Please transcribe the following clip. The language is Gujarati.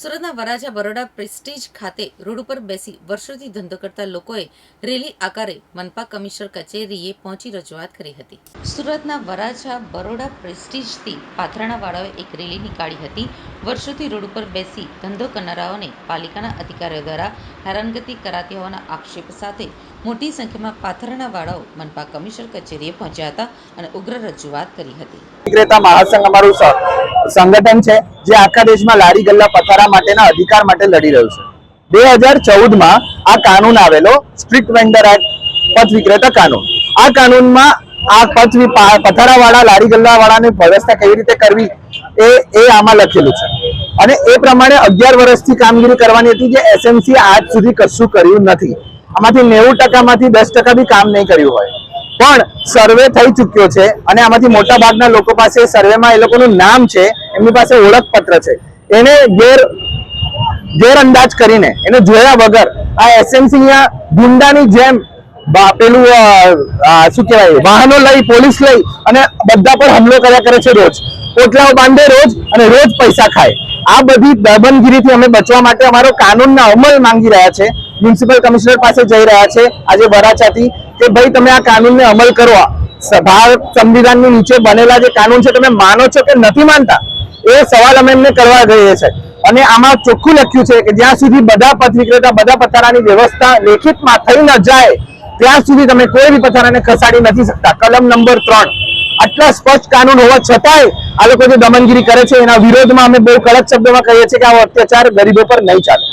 સુરતના વરાછા બરોડા પ્રેસ્ટીજ ખાતે રોડ ઉપર બેસી વર્ષોથી ધંધો કરતા લોકોએ રેલી આકારે મનપા કમિશનર કચેરીએ પહોંચી રજૂઆત કરી હતી। સુરતના વરાછા બરોડા પ્રેસ્ટીજથી પાથરાણાવાળાઓએ એક રેલી નીકાળી હતી। વર્ષોથી રોડ ઉપર બેસી ધંધો કરનારાઓને પાલિકાના અધિકારીઓ દ્વારા હેરાનગતિ કરાતી હોવાના આક્ષેપ સાથે મોટી સંખ્યામાં પાથરાણાવાળાઓ મનપા કમિશનર કચેરીએ પહોંચ્યા હતા અને ઉગ્ર રજૂઆત કરી હતી। વિક્રેતા મહાસંઘ અમારું સંગઠન છે જે આખા દેશમાં લારી ગલ્લા પથારા માટેના અધિકાર માટે લડી રહ્યું છે। 2014માં આ કાનૂન આવેલો સ્ટ્રીટ વેન્ડર એક્ટ પથ વિક્રેતા કાનૂન। આ કાનૂનમાં આ પથારાવાળા લારી ગલ્લાવાળાની વ્યવસ્થા કેવી રીતે કરવી એ આમાં લખેલું છે અને એ પ્રમાણે 11 વર્ષથી કામગીરી કરવાની હતી જે એસએમસી આજ સુધી કશું કર્યું નથી। આમાંથી 90% માંથી 10% બી કામ નહીં કર્યું હોય પણ સર્વે થઈ ચૂક્યો છે અને આમાંથી મોટા ભાગના લોકો પાસે સર્વેમાં એ લોકોનું નામ છે, એમની પાસે ઓળખપત્ર છે, એને ગેરઅંદાજ કરીને એને જોયા વગર આ એસએમસી ગુંડાની જેમ પેલું શું કહેવાય વાહનો લઈ પોલીસ લઈ અને બધા પર હુમલો કર્યા કરે છે। રોજ પોટલાઓ બાંધે રોજ અને રોજ પૈસા ખાય। આ બધી દબનગીરીથી અમે બચવા માટે અમારો કાનૂનના અમલ માંગી રહ્યા છે। મ્યુનિસિપલ કમિશનર પાસે જઈ રહ્યા છે આજે વરાછાથી કે ભાઈ તમે આ કાનૂનને અમલ કરો। ભારત સંવિધાનની નીચે બનેલા જે કાનૂન છે તમે માનો છો કે નથી માનતા એ સવાલ અમે એમને કરવા જઈએ છીએ અને આમાં ચોખ્ખું લખ્યું છે કે જ્યાં સુધી બધા પથ વિક્રેતા બધા પથારાની વ્યવસ્થા લેખિતમાં થઈ ન જાય ત્યાં સુધી તમે કોઈ બી પથારાને ખસાડી નથી શકતા। કલમ નંબર 3 આટલા સ્પષ્ટ કાનૂન હોવા છતાંય આ લોકો જે દમનગીરી કરે છે એના વિરોધમાં અમે બહુ કડક શબ્દોમાં કહીએ છીએ કે આવો અત્યાચાર ગરીબો પર નહીં ચાલે।